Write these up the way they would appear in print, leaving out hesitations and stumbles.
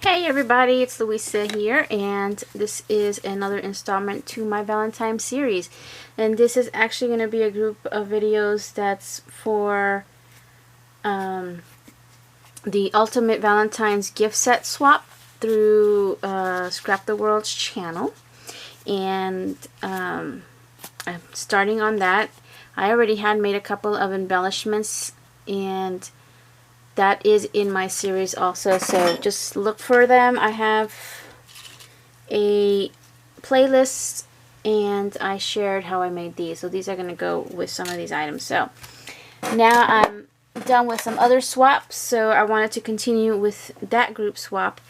Hey everybody, it's Louisa here, and this is another installment to my Valentine series. And this is actually going to be a group of videos that's for the Ultimate Valentine's gift set swap through Scrap the World's channel. And I'm starting on that. I already had made a couple of embellishments, and that is in my series also, so just look for them. I have a playlist and I shared how I made these, so these are going to go with some of these items. So now I'm done with some other swaps, so I wanted to continue with that group swap.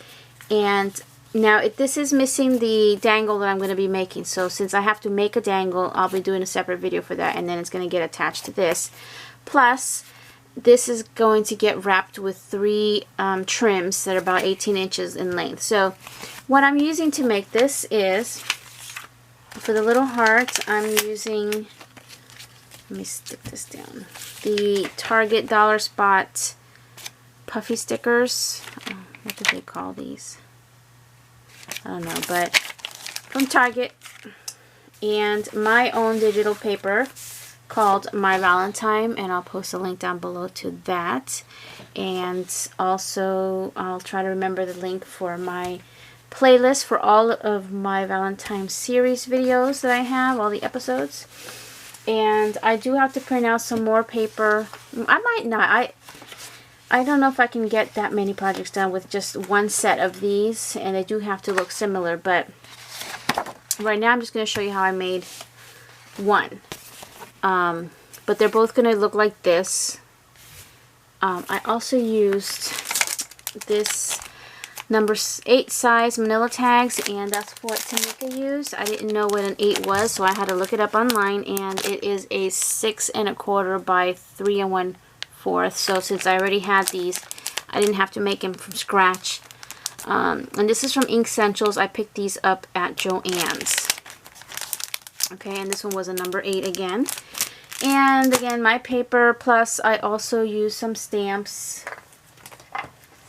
And now this is missing the dangle that I'm going to be making, so since I have to make a dangle, I'll be doing a separate video for that, and then it's going to get attached to this. Plus this is going to get wrapped with three trims that are about 18 inches in length. So what I'm using to make this is, for the little heart, I'm using, let me stick this down, the Target Dollar Spot puffy stickers. What do they call these? I don't know, but from Target. And my own digital paper called My Valentine, and I'll post a link down below to that. And also I'll try to remember the link for my playlist for all of my Valentine series videos that I have, all the episodes. And I do have to print out some more paper. I might not. I don't know if I can get that many projects done with just one set of these, and they do have to look similar, but right now I'm just going to show you how I made one. But they're both going to look like this. I also used this number 8 size manila tags, and that's what Tamika used. I didn't know what an 8 was, so I had to look it up online, and it is a 6 1/4 by 3 1/4. So since I already had these, I didn't have to make them from scratch. And this is from Ink Essentials. I picked these up at Joann's. Okay, and this one was a number 8 again. And again, my paper, plus I also used some stamps,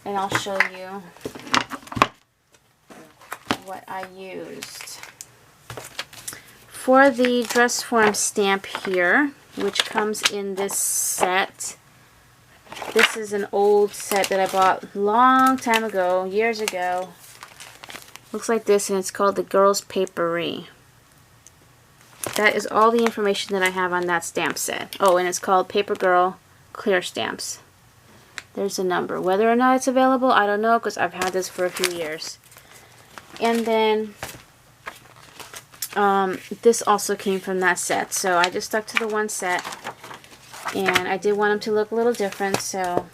and I'll show you what I used. For the dress form stamp here, which comes in this set, this is an old set that I bought a long time ago, years ago. Looks like this, and it's called the Girls Papery. That is all the information that I have on that stamp set. Oh, and it's called Paper Girl Clear Stamps. There's a number. Whether or not it's available, I don't know, because I've had this for a few years. And then this also came from that set. So I just stuck to the one set, and I did want them to look a little different, so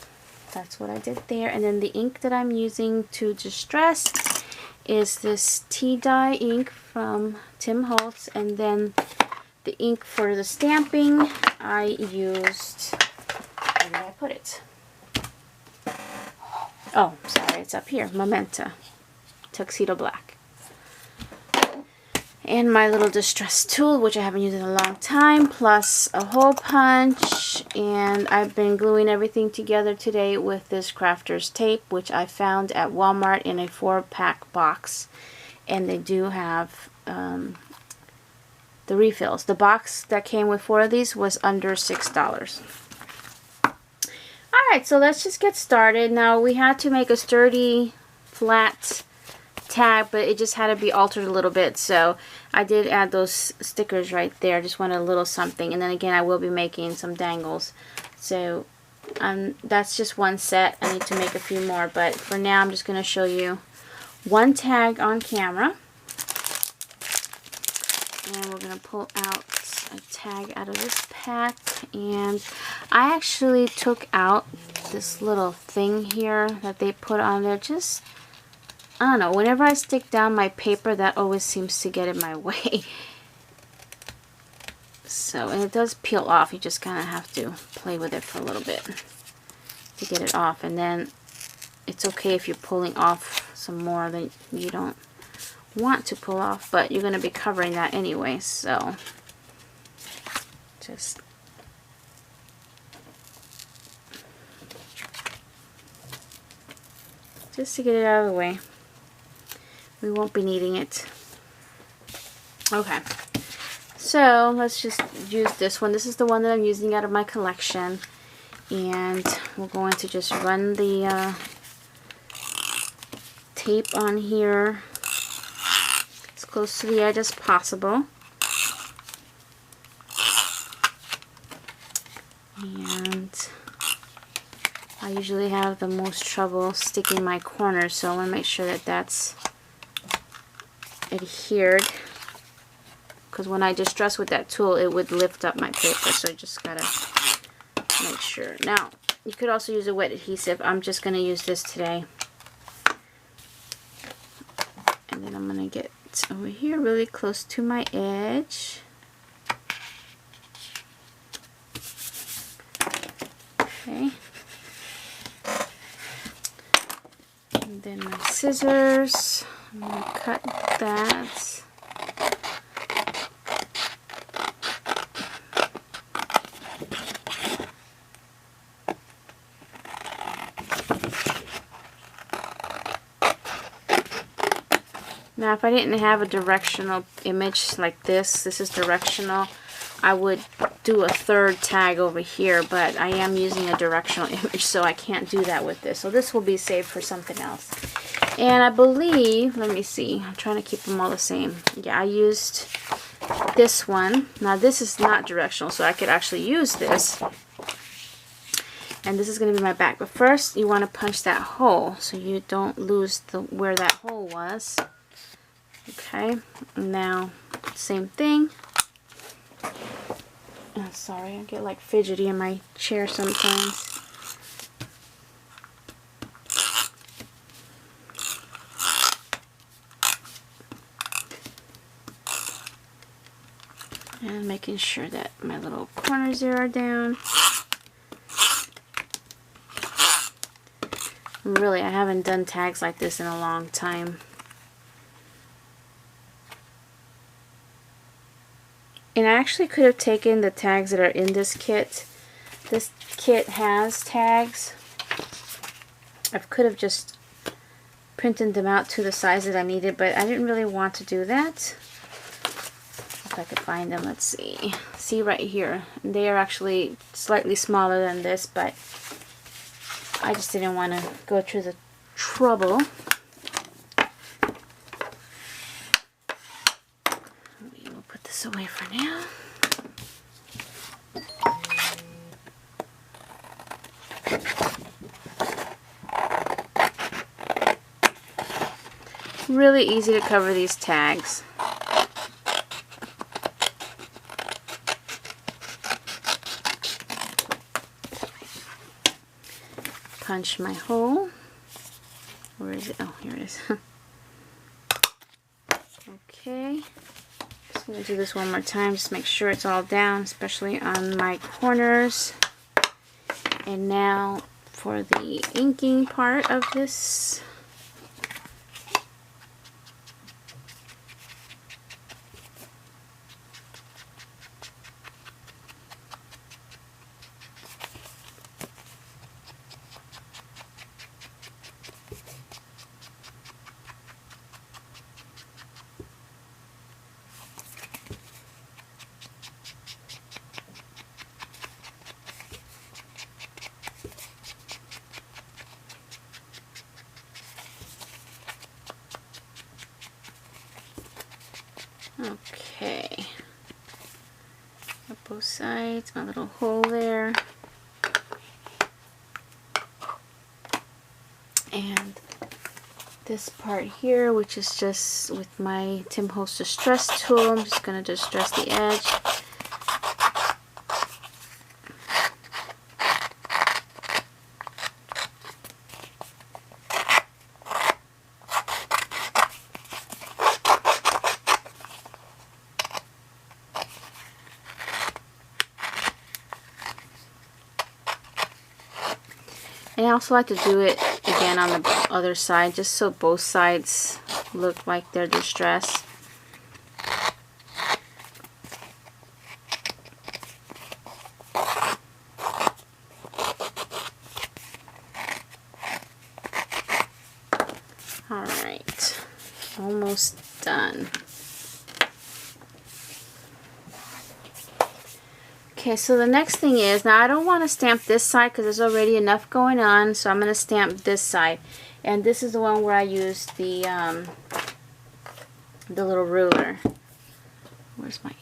that's what I did there. And then the ink that I'm using to distress is this tea dye ink from Tim Holtz, and then the ink for the stamping I used, where did I put it? Oh, sorry, it's up here, Magenta Tuxedo Black. And my little distress tool, which I haven't used in a long time, plus a hole punch. And I've been gluing everything together today with this crafter's tape, which I found at Walmart in a 4-pack box. And they do have the refills. The box that came with 4 of these was under $6. Alright, so let's just get started. Now, we had to make a sturdy, flat tag, but it just had to be altered a little bit, so I did add those stickers right there. Just wanted a little something. And then again, I will be making some dangles, so that's just one set. I need to make a few more, but for now I'm just going to show you one tag on camera, and we're going to pull out a tag out of this pack. And I actually took out this little thing here that they put on there. Just, I don't know, whenever I stick down my paper, that always seems to get in my way. So, and it does peel off. You just kind of have to play with it for a little bit to get it off. And then it's okay if you're pulling off some more than you don't want to pull off, but you're going to be covering that anyway, so just just to get it out of the way. We won't be needing it. Okay, so let's just use this one. This is the one that I'm using out of my collection, and we're going to just run the tape on here as close to the edge as possible. And I usually have the most trouble sticking my corners, so I want to make sure that that's adhered, because when I distress with that tool it would lift up my paper, so I just gotta make sure. Now you could also use a wet adhesive. I'm just going to use this today. And then I'm going to get over here really close to my edge. Okay. And then my scissors. I'm going to cut that. Now if I didn't have a directional image like this is directional, I would do a third tag over here, but I am using a directional image, so I can't do that with this. So this will be saved for something else. And I believe, let me see, I'm trying to keep them all the same. Yeah, I used this one. Now this is not directional, so I could actually use this. And this is going to be my back. But first you want to punch that hole so you don't lose where that hole was. Okay, now same thing. Oh, sorry, I get like fidgety in my chair sometimes. And making sure that my little corners there are down. Really, I haven't done tags like this in a long time. And I actually could have taken the tags that are in this kit. This kit has tags. I could have just printed them out to the size that I needed, but I didn't really want to do that. If I could find them, let's see. See right here. They are actually slightly smaller than this, but I just didn't want to go through the trouble. We'll put this away for now. Really easy to cover these tags. Punch my hole. Where is it? Oh, here it is. Okay. Just going to do this one more time. Just make sure it's all down, especially on my corners. And now for the inking part of this. Okay, up both sides, my little hole there, and this part here, which is just with my Tim Holtz Distress tool, I'm just going to distress the edge. And I also like to do it again on the other side, just so both sides look like they're distressed. Alright, almost done. Okay, so the next thing is, now I don't want to stamp this side because there's already enough going on, so I'm going to stamp this side. And this is the one where I used the little ruler. Where's my ink?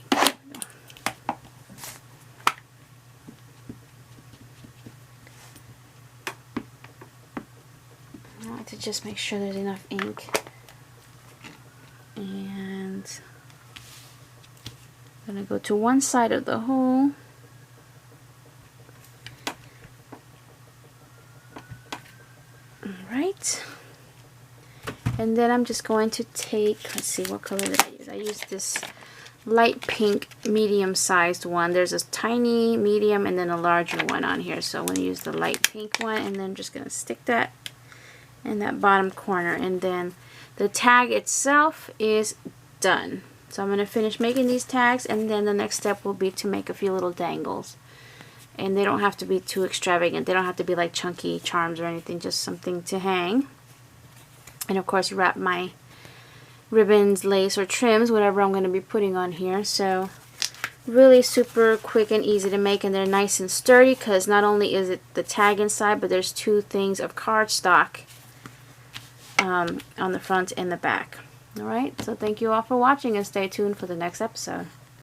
I like to just make sure there's enough ink. And I'm going to go to one side of the hole. Alright. And then I'm just going to take, let's see, what color did I use? I used this light pink medium-sized one. There's a tiny, medium, and then a larger one on here. So I'm going to use the light pink one, and then I'm just going to stick that in that bottom corner. And then the tag itself is done. So I'm going to finish making these tags, and then the next step will be to make a few little dangles. And they don't have to be too extravagant. They don't have to be like chunky charms or anything, just something to hang. And of course, wrap my ribbons, lace, or trims, whatever I'm going to be putting on here. So really super quick and easy to make, and they're nice and sturdy because not only is it the tag inside, but there's two things of cardstock on the front and the back. Alright, so thank you all for watching, and stay tuned for the next episode.